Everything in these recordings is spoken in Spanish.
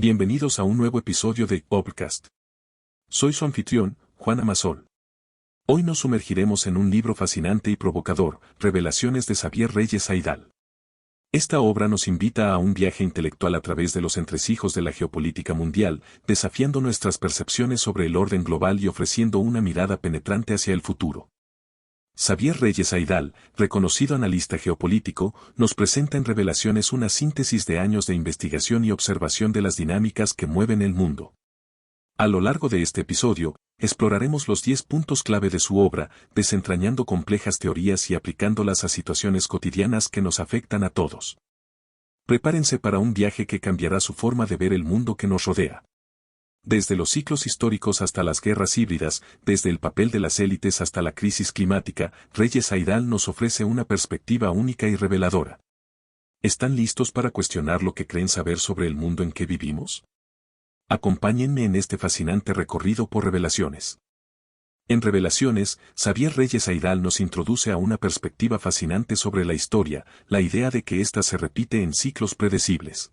Bienvenidos a un nuevo episodio de Obcast. Soy su anfitrión, Juan Amasol. Hoy nos sumergiremos en un libro fascinante y provocador, Revelaciones de Xavier Reyes Aydal. Esta obra nos invita a un viaje intelectual a través de los entresijos de la geopolítica mundial, desafiando nuestras percepciones sobre el orden global y ofreciendo una mirada penetrante hacia el futuro. Xavier Reyes Aydal, reconocido analista geopolítico, nos presenta en Revelaciones una síntesis de años de investigación y observación de las dinámicas que mueven el mundo. A lo largo de este episodio, exploraremos los 10 puntos clave de su obra, desentrañando complejas teorías y aplicándolas a situaciones cotidianas que nos afectan a todos. Prepárense para un viaje que cambiará su forma de ver el mundo que nos rodea. Desde los ciclos históricos hasta las guerras híbridas, desde el papel de las élites hasta la crisis climática, Reyes Aydal nos ofrece una perspectiva única y reveladora. ¿Están listos para cuestionar lo que creen saber sobre el mundo en que vivimos? Acompáñenme en este fascinante recorrido por Revelaciones. En Revelaciones, Xavier Reyes Aydal nos introduce a una perspectiva fascinante sobre la historia, la idea de que ésta se repite en ciclos predecibles.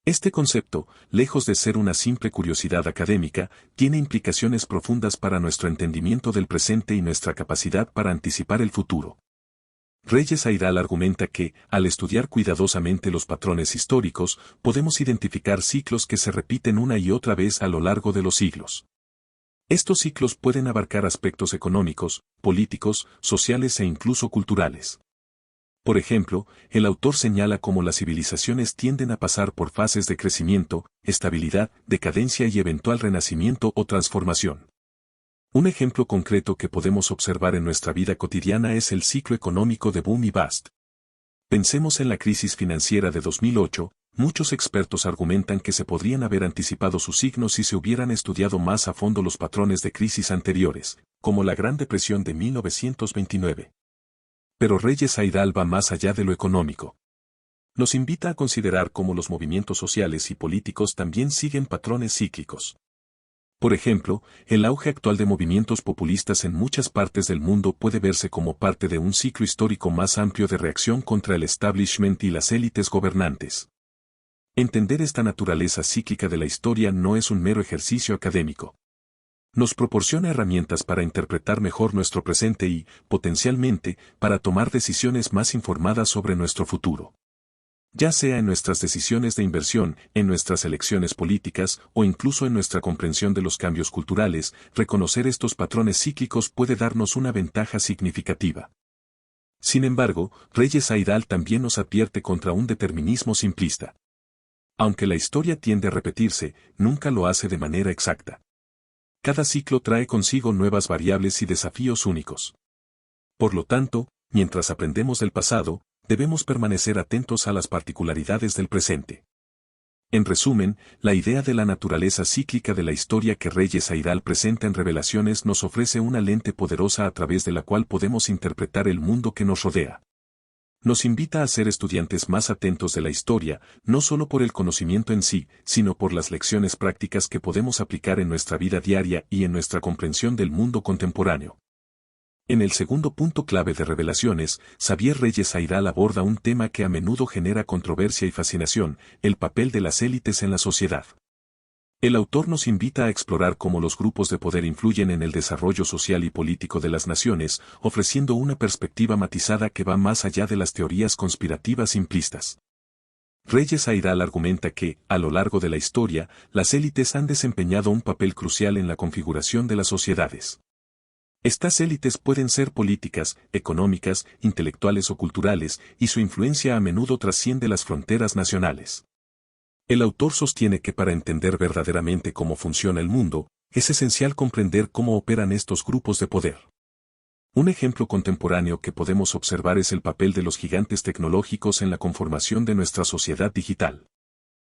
Este concepto, lejos de ser una simple curiosidad académica, tiene implicaciones profundas para nuestro entendimiento del presente y nuestra capacidad para anticipar el futuro. Reyes Aydal argumenta que, al estudiar cuidadosamente los patrones históricos, podemos identificar ciclos que se repiten una y otra vez a lo largo de los siglos. Estos ciclos pueden abarcar aspectos económicos, políticos, sociales e incluso culturales. Por ejemplo, el autor señala cómo las civilizaciones tienden a pasar por fases de crecimiento, estabilidad, decadencia y eventual renacimiento o transformación. Un ejemplo concreto que podemos observar en nuestra vida cotidiana es el ciclo económico de boom y bust. Pensemos en la crisis financiera de 2008, muchos expertos argumentan que se podrían haber anticipado sus signos si se hubieran estudiado más a fondo los patrones de crisis anteriores, como la Gran Depresión de 1929. Pero Reyes Aydal va más allá de lo económico. Nos invita a considerar cómo los movimientos sociales y políticos también siguen patrones cíclicos. Por ejemplo, el auge actual de movimientos populistas en muchas partes del mundo puede verse como parte de un ciclo histórico más amplio de reacción contra el establishment y las élites gobernantes. Entender esta naturaleza cíclica de la historia no es un mero ejercicio académico. Nos proporciona herramientas para interpretar mejor nuestro presente y, potencialmente, para tomar decisiones más informadas sobre nuestro futuro. Ya sea en nuestras decisiones de inversión, en nuestras elecciones políticas o incluso en nuestra comprensión de los cambios culturales, reconocer estos patrones cíclicos puede darnos una ventaja significativa. Sin embargo, Reyes Aydal también nos advierte contra un determinismo simplista. Aunque la historia tiende a repetirse, nunca lo hace de manera exacta. Cada ciclo trae consigo nuevas variables y desafíos únicos. Por lo tanto, mientras aprendemos del pasado, debemos permanecer atentos a las particularidades del presente. En resumen, la idea de la naturaleza cíclica de la historia que Reyes Aydal presenta en Revelaciones nos ofrece una lente poderosa a través de la cual podemos interpretar el mundo que nos rodea. Nos invita a ser estudiantes más atentos de la historia, no solo por el conocimiento en sí, sino por las lecciones prácticas que podemos aplicar en nuestra vida diaria y en nuestra comprensión del mundo contemporáneo. En el segundo punto clave de Revelaciones, Xavier Reyes Aydal aborda un tema que a menudo genera controversia y fascinación, el papel de las élites en la sociedad. El autor nos invita a explorar cómo los grupos de poder influyen en el desarrollo social y político de las naciones, ofreciendo una perspectiva matizada que va más allá de las teorías conspirativas simplistas. Reyes Aydal argumenta que, a lo largo de la historia, las élites han desempeñado un papel crucial en la configuración de las sociedades. Estas élites pueden ser políticas, económicas, intelectuales o culturales, y su influencia a menudo trasciende las fronteras nacionales. El autor sostiene que para entender verdaderamente cómo funciona el mundo, es esencial comprender cómo operan estos grupos de poder. Un ejemplo contemporáneo que podemos observar es el papel de los gigantes tecnológicos en la conformación de nuestra sociedad digital.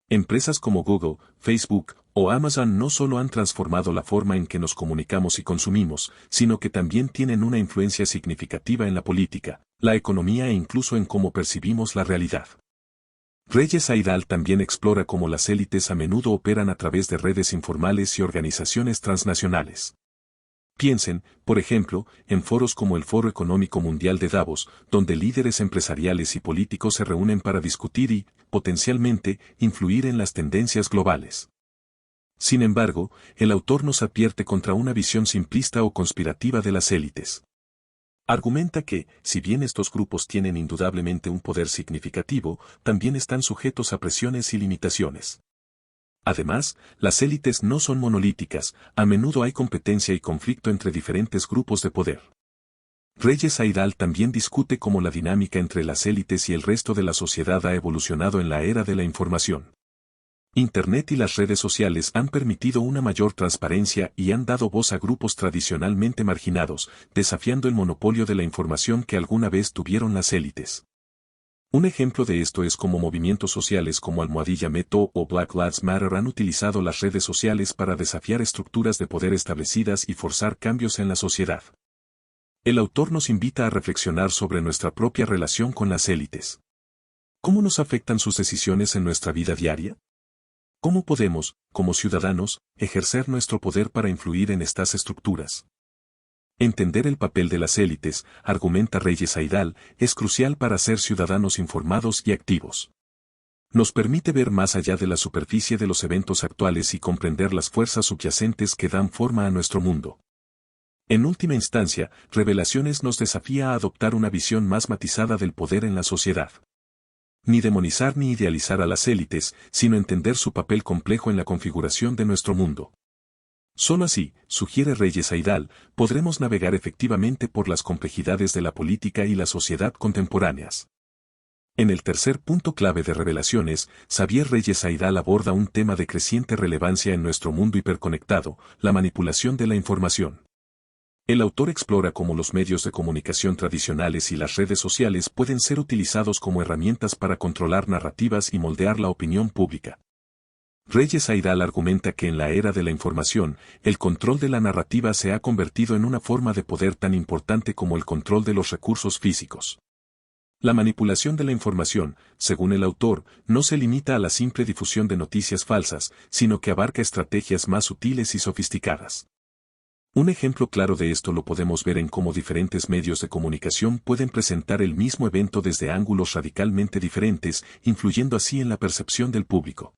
Empresas como Google, Facebook o Amazon no solo han transformado la forma en que nos comunicamos y consumimos, sino que también tienen una influencia significativa en la política, la economía e incluso en cómo percibimos la realidad. Reyes Aydal también explora cómo las élites a menudo operan a través de redes informales y organizaciones transnacionales. Piensen, por ejemplo, en foros como el Foro Económico Mundial de Davos, donde líderes empresariales y políticos se reúnen para discutir y, potencialmente, influir en las tendencias globales. Sin embargo, el autor nos advierte contra una visión simplista o conspirativa de las élites. Argumenta que, si bien estos grupos tienen indudablemente un poder significativo, también están sujetos a presiones y limitaciones. Además, las élites no son monolíticas, a menudo hay competencia y conflicto entre diferentes grupos de poder. Reyes Aidal también discute cómo la dinámica entre las élites y el resto de la sociedad ha evolucionado en la era de la información. Internet y las redes sociales han permitido una mayor transparencia y han dado voz a grupos tradicionalmente marginados, desafiando el monopolio de la información que alguna vez tuvieron las élites. Un ejemplo de esto es cómo movimientos sociales como Almohadilla Meto o Black Lives Matter han utilizado las redes sociales para desafiar estructuras de poder establecidas y forzar cambios en la sociedad. El autor nos invita a reflexionar sobre nuestra propia relación con las élites. ¿Cómo nos afectan sus decisiones en nuestra vida diaria? ¿Cómo podemos, como ciudadanos, ejercer nuestro poder para influir en estas estructuras? Entender el papel de las élites, argumenta Reyes Aidal, es crucial para ser ciudadanos informados y activos. Nos permite ver más allá de la superficie de los eventos actuales y comprender las fuerzas subyacentes que dan forma a nuestro mundo. En última instancia, Revelaciones nos desafía a adoptar una visión más matizada del poder en la sociedad. Ni demonizar ni idealizar a las élites, sino entender su papel complejo en la configuración de nuestro mundo. Solo así, sugiere Reyes Aidal, podremos navegar efectivamente por las complejidades de la política y la sociedad contemporáneas. En el tercer punto clave de Revelaciones, Xavier Reyes Aidal aborda un tema de creciente relevancia en nuestro mundo hiperconectado, la manipulación de la información. El autor explora cómo los medios de comunicación tradicionales y las redes sociales pueden ser utilizados como herramientas para controlar narrativas y moldear la opinión pública. Reyes Aidal argumenta que en la era de la información, el control de la narrativa se ha convertido en una forma de poder tan importante como el control de los recursos físicos. La manipulación de la información, según el autor, no se limita a la simple difusión de noticias falsas, sino que abarca estrategias más sutiles y sofisticadas. Un ejemplo claro de esto lo podemos ver en cómo diferentes medios de comunicación pueden presentar el mismo evento desde ángulos radicalmente diferentes, influyendo así en la percepción del público.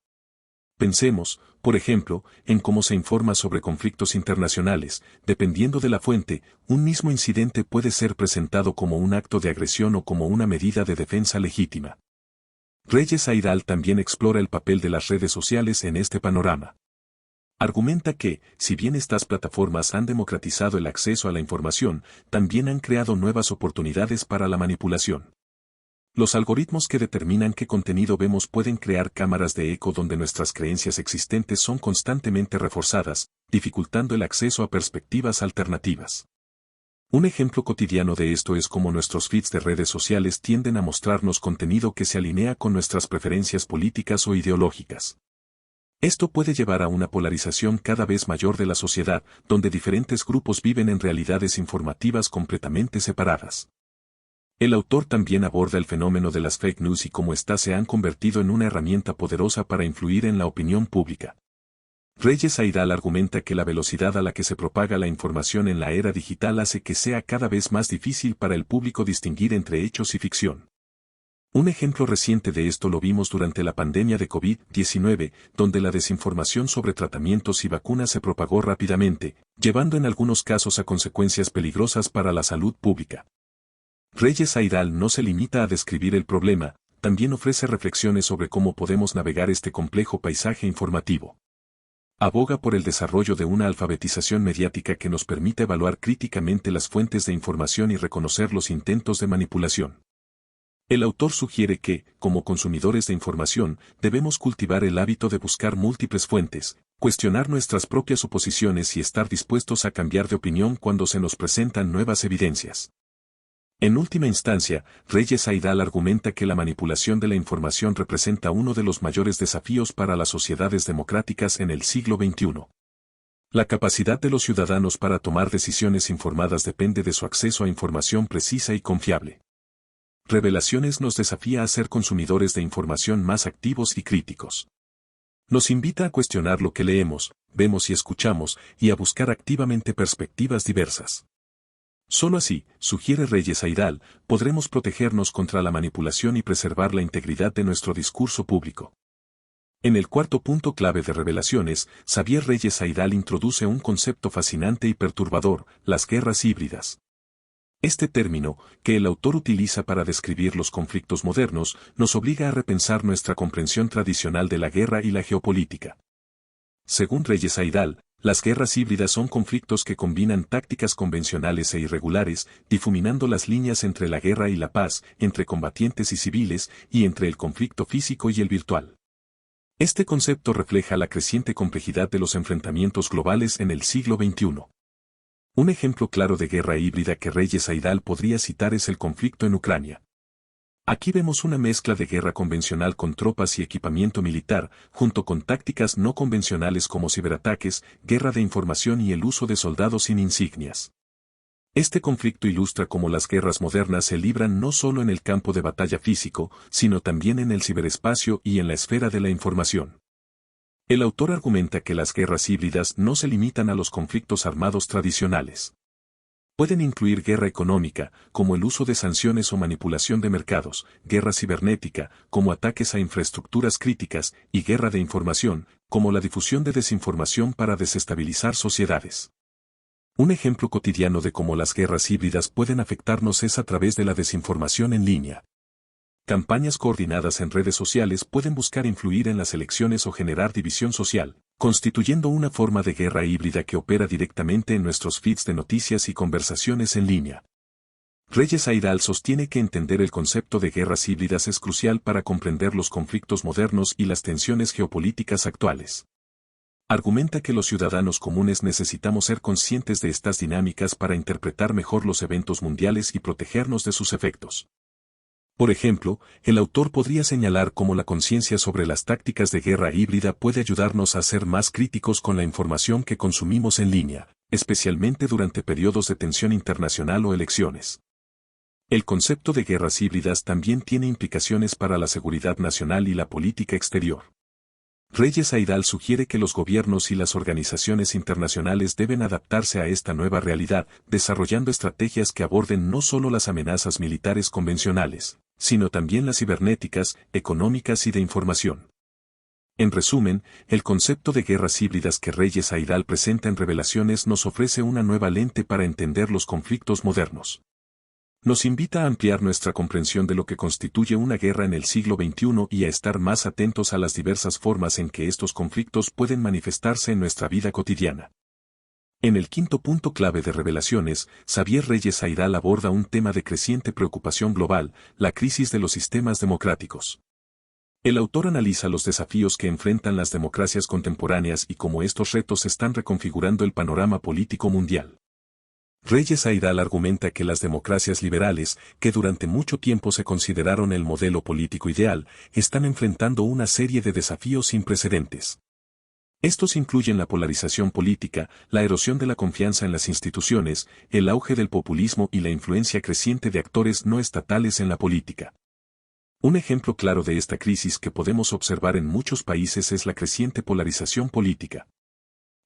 Pensemos, por ejemplo, en cómo se informa sobre conflictos internacionales. Dependiendo de la fuente, un mismo incidente puede ser presentado como un acto de agresión o como una medida de defensa legítima. Reyes Aidal también explora el papel de las redes sociales en este panorama. Argumenta que, si bien estas plataformas han democratizado el acceso a la información, también han creado nuevas oportunidades para la manipulación. Los algoritmos que determinan qué contenido vemos pueden crear cámaras de eco donde nuestras creencias existentes son constantemente reforzadas, dificultando el acceso a perspectivas alternativas. Un ejemplo cotidiano de esto es cómo nuestros feeds de redes sociales tienden a mostrarnos contenido que se alinea con nuestras preferencias políticas o ideológicas. Esto puede llevar a una polarización cada vez mayor de la sociedad, donde diferentes grupos viven en realidades informativas completamente separadas. El autor también aborda el fenómeno de las fake news y cómo éstas se han convertido en una herramienta poderosa para influir en la opinión pública. Reyes Aidal argumenta que la velocidad a la que se propaga la información en la era digital hace que sea cada vez más difícil para el público distinguir entre hechos y ficción. Un ejemplo reciente de esto lo vimos durante la pandemia de COVID-19, donde la desinformación sobre tratamientos y vacunas se propagó rápidamente, llevando en algunos casos a consecuencias peligrosas para la salud pública. Reyes Aidal no se limita a describir el problema, también ofrece reflexiones sobre cómo podemos navegar este complejo paisaje informativo. Aboga por el desarrollo de una alfabetización mediática que nos permita evaluar críticamente las fuentes de información y reconocer los intentos de manipulación. El autor sugiere que, como consumidores de información, debemos cultivar el hábito de buscar múltiples fuentes, cuestionar nuestras propias suposiciones y estar dispuestos a cambiar de opinión cuando se nos presentan nuevas evidencias. En última instancia, Reyes Aidal argumenta que la manipulación de la información representa uno de los mayores desafíos para las sociedades democráticas en el siglo XXI. La capacidad de los ciudadanos para tomar decisiones informadas depende de su acceso a información precisa y confiable. Revelaciones nos desafía a ser consumidores de información más activos y críticos. Nos invita a cuestionar lo que leemos, vemos y escuchamos, y a buscar activamente perspectivas diversas. Solo así, sugiere Reyes Aidal, podremos protegernos contra la manipulación y preservar la integridad de nuestro discurso público. En el cuarto punto clave de Revelaciones, Xavier Reyes Aidal introduce un concepto fascinante y perturbador, las guerras híbridas. Este término, que el autor utiliza para describir los conflictos modernos, nos obliga a repensar nuestra comprensión tradicional de la guerra y la geopolítica. Según Reyes Aidal, las guerras híbridas son conflictos que combinan tácticas convencionales e irregulares, difuminando las líneas entre la guerra y la paz, entre combatientes y civiles, y entre el conflicto físico y el virtual. Este concepto refleja la creciente complejidad de los enfrentamientos globales en el siglo XXI. Un ejemplo claro de guerra híbrida que Reyes Aidal podría citar es el conflicto en Ucrania. Aquí vemos una mezcla de guerra convencional con tropas y equipamiento militar, junto con tácticas no convencionales como ciberataques, guerra de información y el uso de soldados sin insignias. Este conflicto ilustra cómo las guerras modernas se libran no solo en el campo de batalla físico, sino también en el ciberespacio y en la esfera de la información. El autor argumenta que las guerras híbridas no se limitan a los conflictos armados tradicionales. Pueden incluir guerra económica, como el uso de sanciones o manipulación de mercados, guerra cibernética, como ataques a infraestructuras críticas, y guerra de información, como la difusión de desinformación para desestabilizar sociedades. Un ejemplo cotidiano de cómo las guerras híbridas pueden afectarnos es a través de la desinformación en línea. Campañas coordinadas en redes sociales pueden buscar influir en las elecciones o generar división social, constituyendo una forma de guerra híbrida que opera directamente en nuestros feeds de noticias y conversaciones en línea. Reyes Aidal sostiene que entender el concepto de guerras híbridas es crucial para comprender los conflictos modernos y las tensiones geopolíticas actuales. Argumenta que los ciudadanos comunes necesitamos ser conscientes de estas dinámicas para interpretar mejor los eventos mundiales y protegernos de sus efectos. Por ejemplo, el autor podría señalar cómo la conciencia sobre las tácticas de guerra híbrida puede ayudarnos a ser más críticos con la información que consumimos en línea, especialmente durante periodos de tensión internacional o elecciones. El concepto de guerras híbridas también tiene implicaciones para la seguridad nacional y la política exterior. Reyes Aidal sugiere que los gobiernos y las organizaciones internacionales deben adaptarse a esta nueva realidad, desarrollando estrategias que aborden no solo las amenazas militares convencionales, sino también las cibernéticas, económicas y de información. En resumen, el concepto de guerras híbridas que Reyes Aidal presenta en Revelaciones nos ofrece una nueva lente para entender los conflictos modernos. Nos invita a ampliar nuestra comprensión de lo que constituye una guerra en el siglo XXI y a estar más atentos a las diversas formas en que estos conflictos pueden manifestarse en nuestra vida cotidiana. En el quinto punto clave de Revelaciones, Xavier Reyes Aidal aborda un tema de creciente preocupación global, la crisis de los sistemas democráticos. El autor analiza los desafíos que enfrentan las democracias contemporáneas y cómo estos retos están reconfigurando el panorama político mundial. Reyes Aidal argumenta que las democracias liberales, que durante mucho tiempo se consideraron el modelo político ideal, están enfrentando una serie de desafíos sin precedentes. Estos incluyen la polarización política, la erosión de la confianza en las instituciones, el auge del populismo y la influencia creciente de actores no estatales en la política. Un ejemplo claro de esta crisis que podemos observar en muchos países es la creciente polarización política.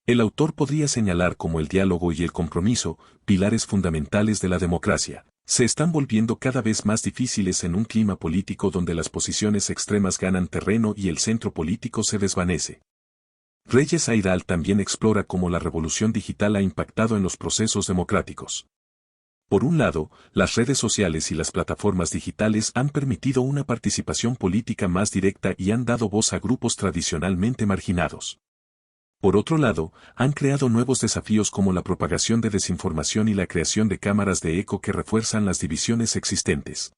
El autor podría señalar cómo el diálogo y el compromiso, pilares fundamentales de la democracia, se están volviendo cada vez más difíciles en un clima político donde las posiciones extremas ganan terreno y el centro político se desvanece. Reyes Aidal también explora cómo la revolución digital ha impactado en los procesos democráticos. Por un lado, las redes sociales y las plataformas digitales han permitido una participación política más directa y han dado voz a grupos tradicionalmente marginados. Por otro lado, han creado nuevos desafíos como la propagación de desinformación y la creación de cámaras de eco que refuerzan las divisiones existentes.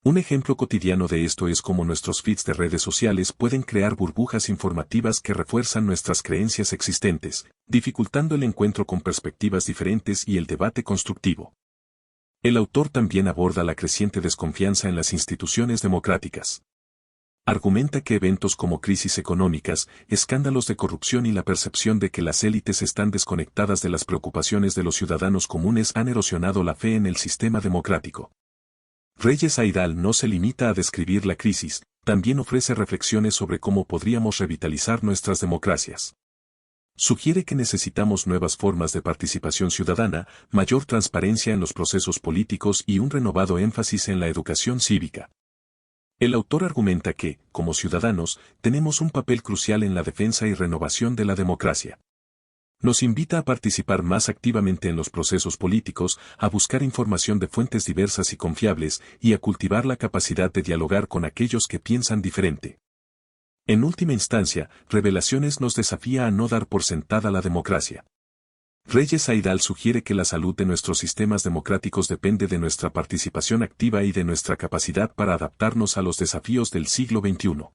Un ejemplo cotidiano de esto es cómo nuestros feeds de redes sociales pueden crear burbujas informativas que refuerzan nuestras creencias existentes, dificultando el encuentro con perspectivas diferentes y el debate constructivo. El autor también aborda la creciente desconfianza en las instituciones democráticas. Argumenta que eventos como crisis económicas, escándalos de corrupción y la percepción de que las élites están desconectadas de las preocupaciones de los ciudadanos comunes han erosionado la fe en el sistema democrático. Reyes Aidal no se limita a describir la crisis, también ofrece reflexiones sobre cómo podríamos revitalizar nuestras democracias. Sugiere que necesitamos nuevas formas de participación ciudadana, mayor transparencia en los procesos políticos y un renovado énfasis en la educación cívica. El autor argumenta que, como ciudadanos, tenemos un papel crucial en la defensa y renovación de la democracia. Nos invita a participar más activamente en los procesos políticos, a buscar información de fuentes diversas y confiables, y a cultivar la capacidad de dialogar con aquellos que piensan diferente. En última instancia, Revelaciones nos desafía a no dar por sentada la democracia. Reyes Aidal sugiere que la salud de nuestros sistemas democráticos depende de nuestra participación activa y de nuestra capacidad para adaptarnos a los desafíos del siglo XXI.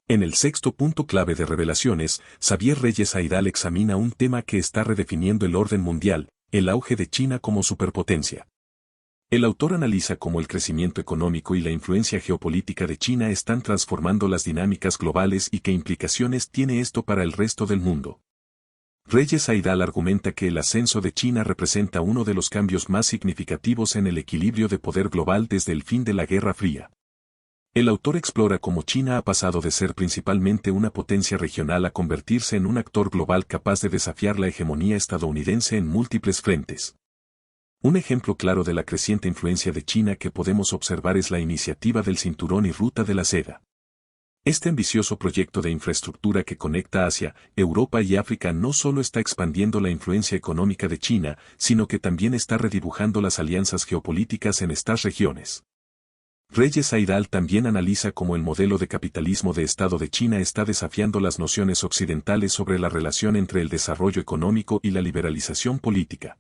En el sexto punto clave de Revelaciones, Xavier Reyes Aidal examina un tema que está redefiniendo el orden mundial, el auge de China como superpotencia. El autor analiza cómo el crecimiento económico y la influencia geopolítica de China están transformando las dinámicas globales y qué implicaciones tiene esto para el resto del mundo. Reyes Aidal argumenta que el ascenso de China representa uno de los cambios más significativos en el equilibrio de poder global desde el fin de la Guerra Fría. El autor explora cómo China ha pasado de ser principalmente una potencia regional a convertirse en un actor global capaz de desafiar la hegemonía estadounidense en múltiples frentes. Un ejemplo claro de la creciente influencia de China que podemos observar es la iniciativa del Cinturón y Ruta de la Seda. Este ambicioso proyecto de infraestructura que conecta Asia, Europa y África no solo está expandiendo la influencia económica de China, sino que también está redibujando las alianzas geopolíticas en estas regiones. Reyes Aidal también analiza cómo el modelo de capitalismo de Estado de China está desafiando las nociones occidentales sobre la relación entre el desarrollo económico y la liberalización política.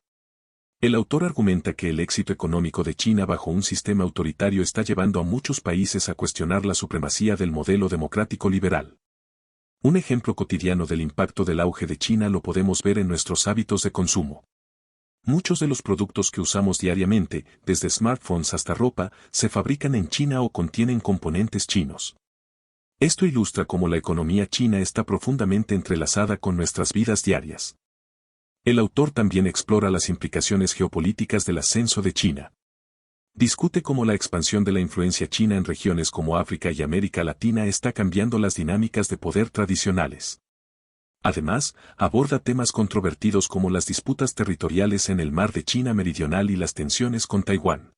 El autor argumenta que el éxito económico de China bajo un sistema autoritario está llevando a muchos países a cuestionar la supremacía del modelo democrático liberal. Un ejemplo cotidiano del impacto del auge de China lo podemos ver en nuestros hábitos de consumo. Muchos de los productos que usamos diariamente, desde smartphones hasta ropa, se fabrican en China o contienen componentes chinos. Esto ilustra cómo la economía china está profundamente entrelazada con nuestras vidas diarias. El autor también explora las implicaciones geopolíticas del ascenso de China. Discute cómo la expansión de la influencia china en regiones como África y América Latina está cambiando las dinámicas de poder tradicionales. Además, aborda temas controvertidos como las disputas territoriales en el mar de China Meridional y las tensiones con Taiwán.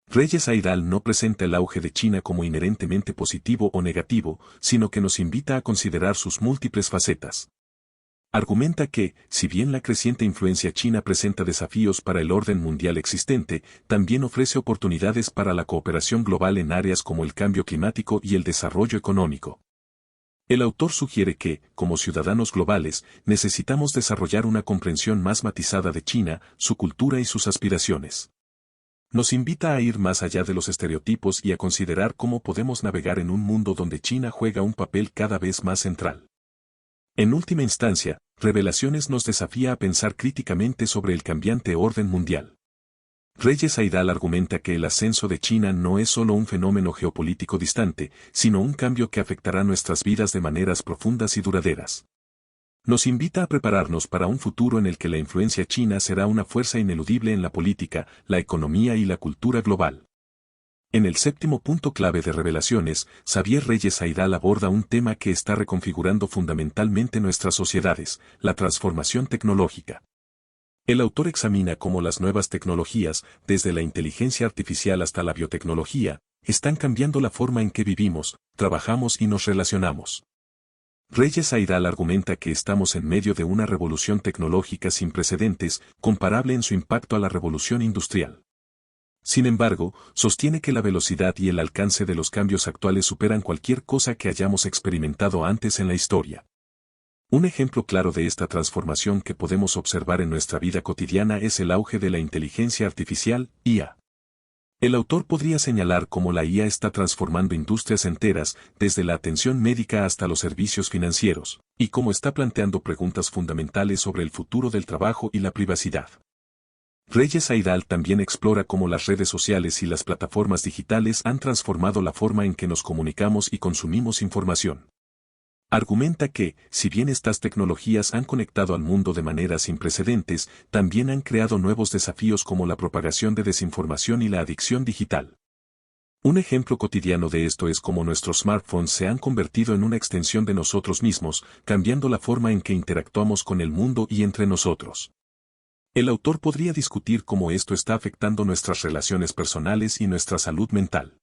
Reyes Aidal no presenta el auge de China como inherentemente positivo o negativo, sino que nos invita a considerar sus múltiples facetas. Argumenta que, si bien la creciente influencia china presenta desafíos para el orden mundial existente, también ofrece oportunidades para la cooperación global en áreas como el cambio climático y el desarrollo económico. El autor sugiere que, como ciudadanos globales, necesitamos desarrollar una comprensión más matizada de China, su cultura y sus aspiraciones. Nos invita a ir más allá de los estereotipos y a considerar cómo podemos navegar en un mundo donde China juega un papel cada vez más central. En última instancia, Revelaciones nos desafía a pensar críticamente sobre el cambiante orden mundial. Reyes Aidal argumenta que el ascenso de China no es solo un fenómeno geopolítico distante, sino un cambio que afectará nuestras vidas de maneras profundas y duraderas. Nos invita a prepararnos para un futuro en el que la influencia china será una fuerza ineludible en la política, la economía y la cultura global. En el séptimo punto clave de Revelaciones, Xavier Reyes Aidal aborda un tema que está reconfigurando fundamentalmente nuestras sociedades, la transformación tecnológica. El autor examina cómo las nuevas tecnologías, desde la inteligencia artificial hasta la biotecnología, están cambiando la forma en que vivimos, trabajamos y nos relacionamos. Reyes Aidal argumenta que estamos en medio de una revolución tecnológica sin precedentes, comparable en su impacto a la revolución industrial. Sin embargo, sostiene que la velocidad y el alcance de los cambios actuales superan cualquier cosa que hayamos experimentado antes en la historia. Un ejemplo claro de esta transformación que podemos observar en nuestra vida cotidiana es el auge de la inteligencia artificial, IA. El autor podría señalar cómo la IA está transformando industrias enteras, desde la atención médica hasta los servicios financieros, y cómo está planteando preguntas fundamentales sobre el futuro del trabajo y la privacidad. Reyes Aidal también explora cómo las redes sociales y las plataformas digitales han transformado la forma en que nos comunicamos y consumimos información. Argumenta que, si bien estas tecnologías han conectado al mundo de maneras sin precedentes, también han creado nuevos desafíos como la propagación de desinformación y la adicción digital. Un ejemplo cotidiano de esto es cómo nuestros smartphones se han convertido en una extensión de nosotros mismos, cambiando la forma en que interactuamos con el mundo y entre nosotros. El autor podría discutir cómo esto está afectando nuestras relaciones personales y nuestra salud mental.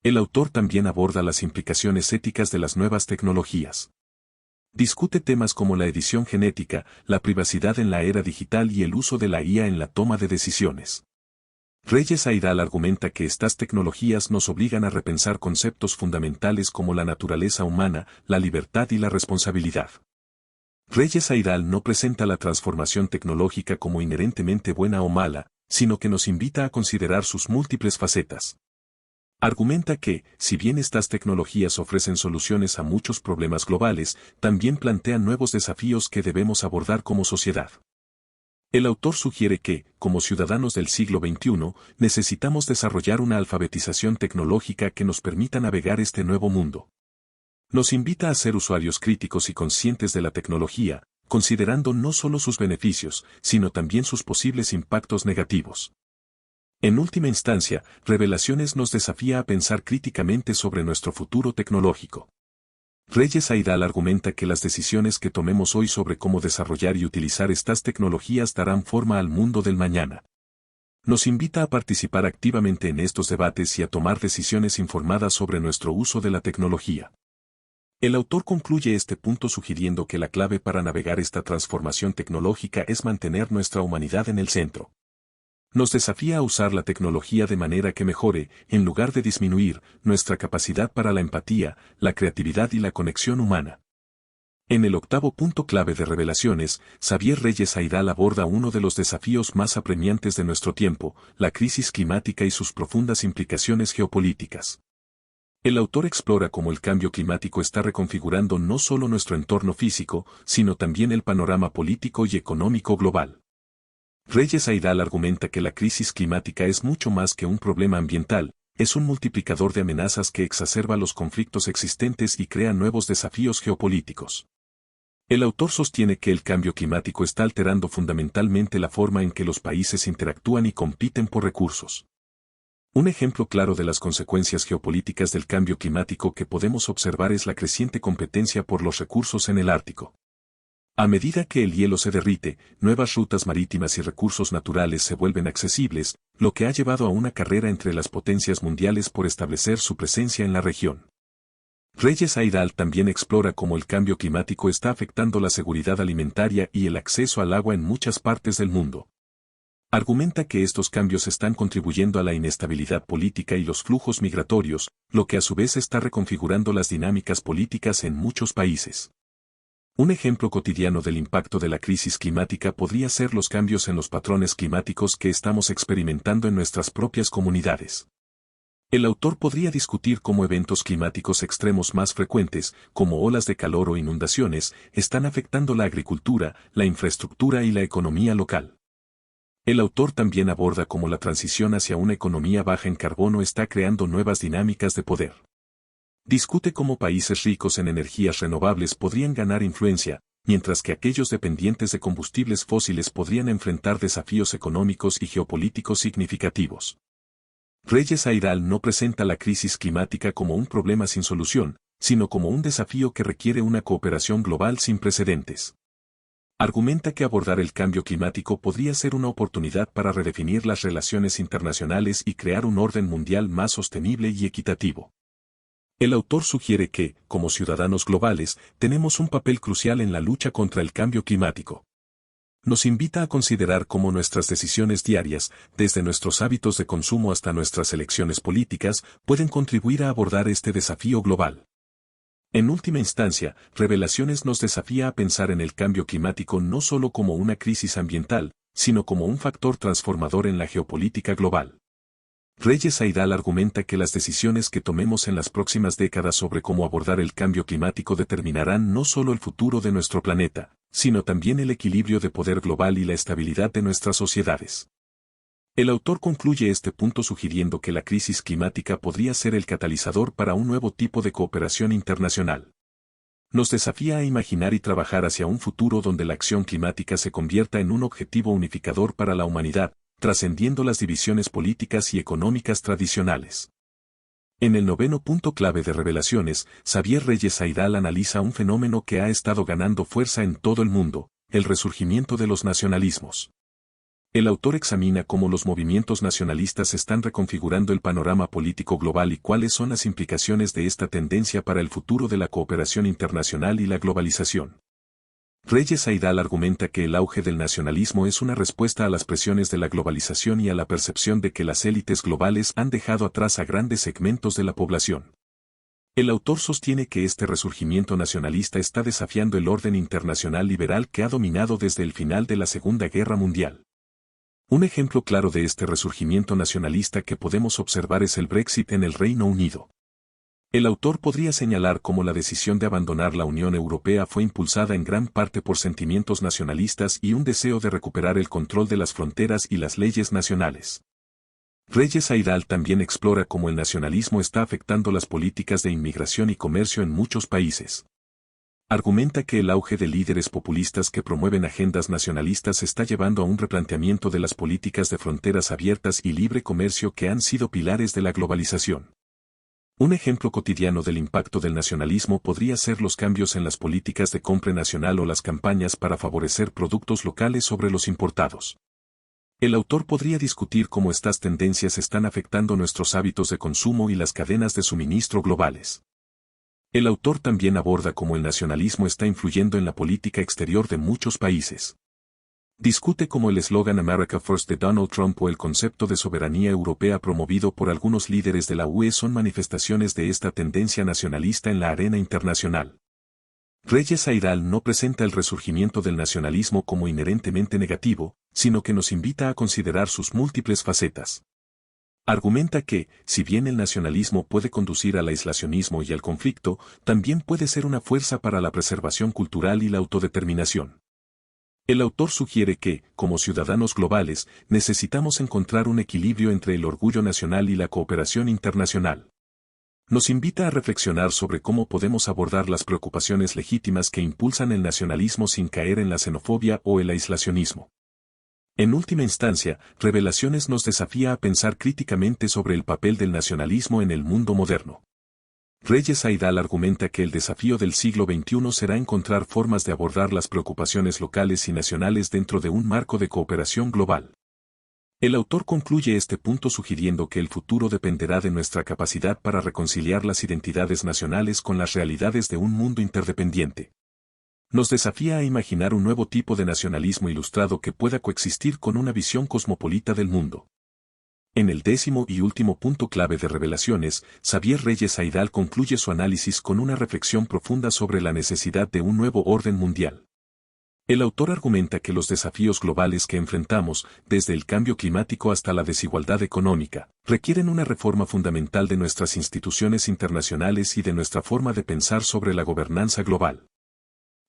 El autor también aborda las implicaciones éticas de las nuevas tecnologías. Discute temas como la edición genética, la privacidad en la era digital y el uso de la IA en la toma de decisiones. Reyes Aidal argumenta que estas tecnologías nos obligan a repensar conceptos fundamentales como la naturaleza humana, la libertad y la responsabilidad. Reyes Aidal no presenta la transformación tecnológica como inherentemente buena o mala, sino que nos invita a considerar sus múltiples facetas. Argumenta que, si bien estas tecnologías ofrecen soluciones a muchos problemas globales, también plantean nuevos desafíos que debemos abordar como sociedad. El autor sugiere que, como ciudadanos del siglo XXI, necesitamos desarrollar una alfabetización tecnológica que nos permita navegar este nuevo mundo. Nos invita a ser usuarios críticos y conscientes de la tecnología, considerando no solo sus beneficios, sino también sus posibles impactos negativos. En última instancia, Revelaciones nos desafía a pensar críticamente sobre nuestro futuro tecnológico. Reyes Aidal argumenta que las decisiones que tomemos hoy sobre cómo desarrollar y utilizar estas tecnologías darán forma al mundo del mañana. Nos invita a participar activamente en estos debates y a tomar decisiones informadas sobre nuestro uso de la tecnología. El autor concluye este punto sugiriendo que la clave para navegar esta transformación tecnológica es mantener nuestra humanidad en el centro. Nos desafía a usar la tecnología de manera que mejore, en lugar de disminuir, nuestra capacidad para la empatía, la creatividad y la conexión humana. En el octavo punto clave de Revelaciones, Xavier Reyes Aidal aborda uno de los desafíos más apremiantes de nuestro tiempo, la crisis climática y sus profundas implicaciones geopolíticas. El autor explora cómo el cambio climático está reconfigurando no solo nuestro entorno físico, sino también el panorama político y económico global. Reyes Aidal argumenta que la crisis climática es mucho más que un problema ambiental, es un multiplicador de amenazas que exacerba los conflictos existentes y crea nuevos desafíos geopolíticos. El autor sostiene que el cambio climático está alterando fundamentalmente la forma en que los países interactúan y compiten por recursos. Un ejemplo claro de las consecuencias geopolíticas del cambio climático que podemos observar es la creciente competencia por los recursos en el Ártico. A medida que el hielo se derrite, nuevas rutas marítimas y recursos naturales se vuelven accesibles, lo que ha llevado a una carrera entre las potencias mundiales por establecer su presencia en la región. Reyes Aidal también explora cómo el cambio climático está afectando la seguridad alimentaria y el acceso al agua en muchas partes del mundo. Argumenta que estos cambios están contribuyendo a la inestabilidad política y los flujos migratorios, lo que a su vez está reconfigurando las dinámicas políticas en muchos países. Un ejemplo cotidiano del impacto de la crisis climática podría ser los cambios en los patrones climáticos que estamos experimentando en nuestras propias comunidades. El autor podría discutir cómo eventos climáticos extremos más frecuentes, como olas de calor o inundaciones, están afectando la agricultura, la infraestructura y la economía local. El autor también aborda cómo la transición hacia una economía baja en carbono está creando nuevas dinámicas de poder. Discute cómo países ricos en energías renovables podrían ganar influencia, mientras que aquellos dependientes de combustibles fósiles podrían enfrentar desafíos económicos y geopolíticos significativos. Reyes Aidal no presenta la crisis climática como un problema sin solución, sino como un desafío que requiere una cooperación global sin precedentes. Argumenta que abordar el cambio climático podría ser una oportunidad para redefinir las relaciones internacionales y crear un orden mundial más sostenible y equitativo. El autor sugiere que, como ciudadanos globales, tenemos un papel crucial en la lucha contra el cambio climático. Nos invita a considerar cómo nuestras decisiones diarias, desde nuestros hábitos de consumo hasta nuestras elecciones políticas, pueden contribuir a abordar este desafío global. En última instancia, Revelaciones nos desafía a pensar en el cambio climático no solo como una crisis ambiental, sino como un factor transformador en la geopolítica global. Reyes Aidal argumenta que las decisiones que tomemos en las próximas décadas sobre cómo abordar el cambio climático determinarán no solo el futuro de nuestro planeta, sino también el equilibrio de poder global y la estabilidad de nuestras sociedades. El autor concluye este punto sugiriendo que la crisis climática podría ser el catalizador para un nuevo tipo de cooperación internacional. Nos desafía a imaginar y trabajar hacia un futuro donde la acción climática se convierta en un objetivo unificador para la humanidad, trascendiendo las divisiones políticas y económicas tradicionales. En el noveno punto clave de Revelaciones, Xavier Reyes Aidal analiza un fenómeno que ha estado ganando fuerza en todo el mundo, el resurgimiento de los nacionalismos. El autor examina cómo los movimientos nacionalistas están reconfigurando el panorama político global y cuáles son las implicaciones de esta tendencia para el futuro de la cooperación internacional y la globalización. Reyes Aidal argumenta que el auge del nacionalismo es una respuesta a las presiones de la globalización y a la percepción de que las élites globales han dejado atrás a grandes segmentos de la población. El autor sostiene que este resurgimiento nacionalista está desafiando el orden internacional liberal que ha dominado desde el final de la Segunda Guerra Mundial. Un ejemplo claro de este resurgimiento nacionalista que podemos observar es el Brexit en el Reino Unido. El autor podría señalar cómo la decisión de abandonar la Unión Europea fue impulsada en gran parte por sentimientos nacionalistas y un deseo de recuperar el control de las fronteras y las leyes nacionales. Reyes Aidal también explora cómo el nacionalismo está afectando las políticas de inmigración y comercio en muchos países. Argumenta que el auge de líderes populistas que promueven agendas nacionalistas está llevando a un replanteamiento de las políticas de fronteras abiertas y libre comercio que han sido pilares de la globalización. Un ejemplo cotidiano del impacto del nacionalismo podría ser los cambios en las políticas de compra nacional o las campañas para favorecer productos locales sobre los importados. El autor podría discutir cómo estas tendencias están afectando nuestros hábitos de consumo y las cadenas de suministro globales. El autor también aborda cómo el nacionalismo está influyendo en la política exterior de muchos países. Discute cómo el eslogan America First de Donald Trump o el concepto de soberanía europea promovido por algunos líderes de la UE son manifestaciones de esta tendencia nacionalista en la arena internacional. Reyes Aidal no presenta el resurgimiento del nacionalismo como inherentemente negativo, sino que nos invita a considerar sus múltiples facetas. Argumenta que, si bien el nacionalismo puede conducir al aislacionismo y al conflicto, también puede ser una fuerza para la preservación cultural y la autodeterminación. El autor sugiere que, como ciudadanos globales, necesitamos encontrar un equilibrio entre el orgullo nacional y la cooperación internacional. Nos invita a reflexionar sobre cómo podemos abordar las preocupaciones legítimas que impulsan el nacionalismo sin caer en la xenofobia o el aislacionismo. En última instancia, Revelaciones nos desafía a pensar críticamente sobre el papel del nacionalismo en el mundo moderno. Reyes Aidal argumenta que el desafío del siglo XXI será encontrar formas de abordar las preocupaciones locales y nacionales dentro de un marco de cooperación global. El autor concluye este punto sugiriendo que el futuro dependerá de nuestra capacidad para reconciliar las identidades nacionales con las realidades de un mundo interdependiente. Nos desafía a imaginar un nuevo tipo de nacionalismo ilustrado que pueda coexistir con una visión cosmopolita del mundo. En el décimo y último punto clave de Revelaciones, Xavier Reyes Aidal concluye su análisis con una reflexión profunda sobre la necesidad de un nuevo orden mundial. El autor argumenta que los desafíos globales que enfrentamos, desde el cambio climático hasta la desigualdad económica, requieren una reforma fundamental de nuestras instituciones internacionales y de nuestra forma de pensar sobre la gobernanza global.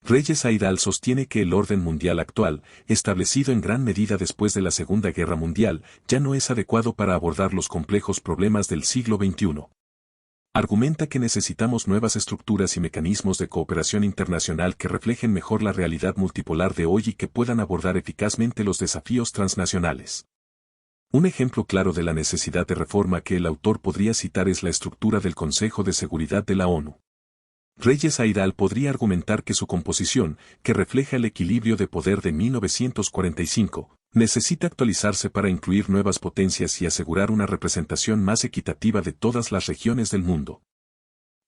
Reyes Aidal sostiene que el orden mundial actual, establecido en gran medida después de la Segunda Guerra Mundial, ya no es adecuado para abordar los complejos problemas del siglo XXI. Argumenta que necesitamos nuevas estructuras y mecanismos de cooperación internacional que reflejen mejor la realidad multipolar de hoy y que puedan abordar eficazmente los desafíos transnacionales. Un ejemplo claro de la necesidad de reforma que el autor podría citar es la estructura del Consejo de Seguridad de la ONU. Reyes Aidal podría argumentar que su composición, que refleja el equilibrio de poder de 1945, necesita actualizarse para incluir nuevas potencias y asegurar una representación más equitativa de todas las regiones del mundo.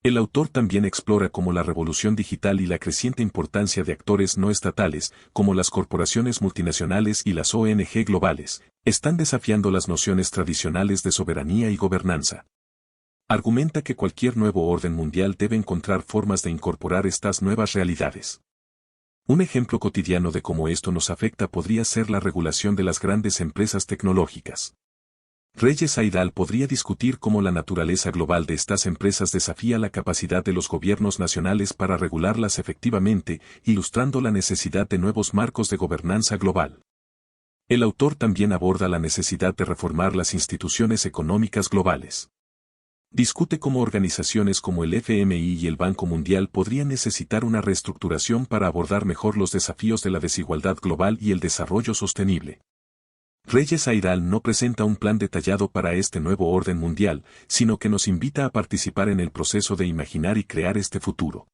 El autor también explora cómo la revolución digital y la creciente importancia de actores no estatales, como las corporaciones multinacionales y las ONG globales, están desafiando las nociones tradicionales de soberanía y gobernanza. Argumenta que cualquier nuevo orden mundial debe encontrar formas de incorporar estas nuevas realidades. Un ejemplo cotidiano de cómo esto nos afecta podría ser la regulación de las grandes empresas tecnológicas. Reyes Aidal podría discutir cómo la naturaleza global de estas empresas desafía la capacidad de los gobiernos nacionales para regularlas efectivamente, ilustrando la necesidad de nuevos marcos de gobernanza global. El autor también aborda la necesidad de reformar las instituciones económicas globales. Discute cómo organizaciones como el FMI y el Banco Mundial podrían necesitar una reestructuración para abordar mejor los desafíos de la desigualdad global y el desarrollo sostenible. Reyes Aidal no presenta un plan detallado para este nuevo orden mundial, sino que nos invita a participar en el proceso de imaginar y crear este futuro.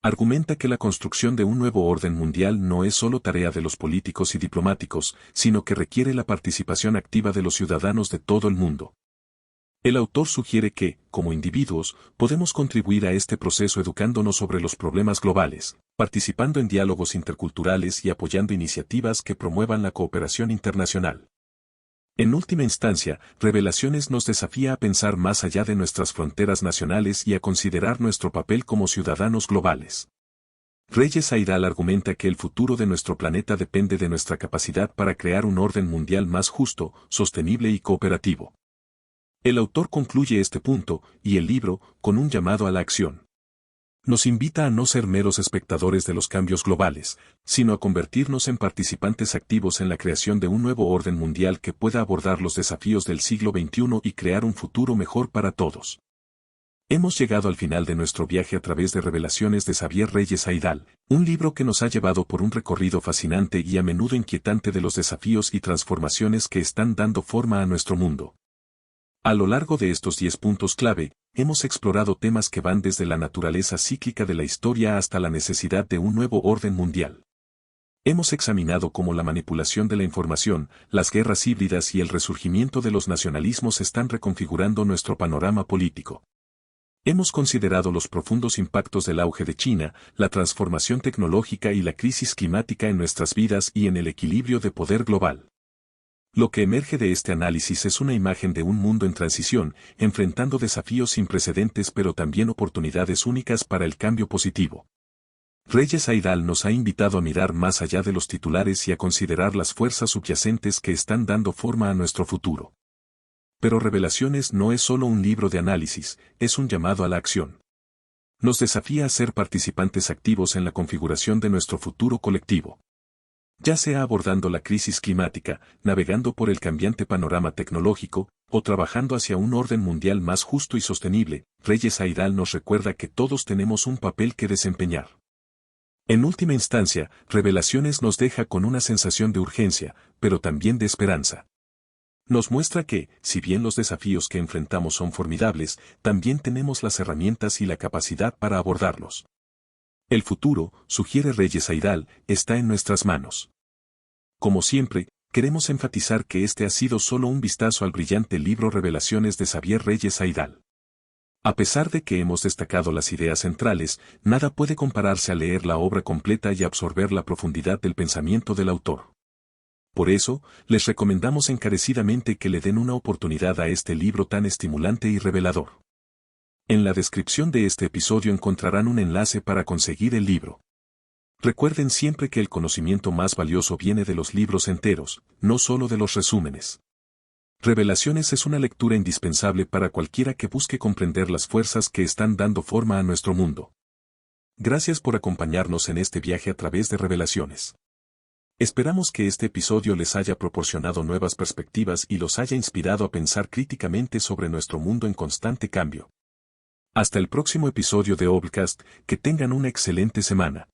Argumenta que la construcción de un nuevo orden mundial no es solo tarea de los políticos y diplomáticos, sino que requiere la participación activa de los ciudadanos de todo el mundo. El autor sugiere que, como individuos, podemos contribuir a este proceso educándonos sobre los problemas globales, participando en diálogos interculturales y apoyando iniciativas que promuevan la cooperación internacional. En última instancia, Revelaciones nos desafía a pensar más allá de nuestras fronteras nacionales y a considerar nuestro papel como ciudadanos globales. Reyes Aidal argumenta que el futuro de nuestro planeta depende de nuestra capacidad para crear un orden mundial más justo, sostenible y cooperativo. El autor concluye este punto, y el libro, con un llamado a la acción. Nos invita a no ser meros espectadores de los cambios globales, sino a convertirnos en participantes activos en la creación de un nuevo orden mundial que pueda abordar los desafíos del siglo XXI y crear un futuro mejor para todos. Hemos llegado al final de nuestro viaje a través de Revelaciones de Xavier Reyes Aidal, un libro que nos ha llevado por un recorrido fascinante y a menudo inquietante de los desafíos y transformaciones que están dando forma a nuestro mundo. A lo largo de estos 10 puntos clave, hemos explorado temas que van desde la naturaleza cíclica de la historia hasta la necesidad de un nuevo orden mundial. Hemos examinado cómo la manipulación de la información, las guerras híbridas y el resurgimiento de los nacionalismos están reconfigurando nuestro panorama político. Hemos considerado los profundos impactos del auge de China, la transformación tecnológica y la crisis climática en nuestras vidas y en el equilibrio de poder global. Lo que emerge de este análisis es una imagen de un mundo en transición, enfrentando desafíos sin precedentes pero también oportunidades únicas para el cambio positivo. Reyes Aidal nos ha invitado a mirar más allá de los titulares y a considerar las fuerzas subyacentes que están dando forma a nuestro futuro. Pero Revelaciones no es solo un libro de análisis, es un llamado a la acción. Nos desafía a ser participantes activos en la configuración de nuestro futuro colectivo. Ya sea abordando la crisis climática, navegando por el cambiante panorama tecnológico, o trabajando hacia un orden mundial más justo y sostenible, Reyes Aidal nos recuerda que todos tenemos un papel que desempeñar. En última instancia, Revelaciones nos deja con una sensación de urgencia, pero también de esperanza. Nos muestra que, si bien los desafíos que enfrentamos son formidables, también tenemos las herramientas y la capacidad para abordarlos. El futuro, sugiere Reyes Aidal, está en nuestras manos. Como siempre, queremos enfatizar que este ha sido solo un vistazo al brillante libro Revelaciones de Xavier Reyes Aidal. A pesar de que hemos destacado las ideas centrales, nada puede compararse a leer la obra completa y absorber la profundidad del pensamiento del autor. Por eso, les recomendamos encarecidamente que le den una oportunidad a este libro tan estimulante y revelador. En la descripción de este episodio encontrarán un enlace para conseguir el libro. Recuerden siempre que el conocimiento más valioso viene de los libros enteros, no solo de los resúmenes. Revelaciones es una lectura indispensable para cualquiera que busque comprender las fuerzas que están dando forma a nuestro mundo. Gracias por acompañarnos en este viaje a través de Revelaciones. Esperamos que este episodio les haya proporcionado nuevas perspectivas y los haya inspirado a pensar críticamente sobre nuestro mundo en constante cambio. Hasta el próximo episodio de Obcast, que tengan una excelente semana.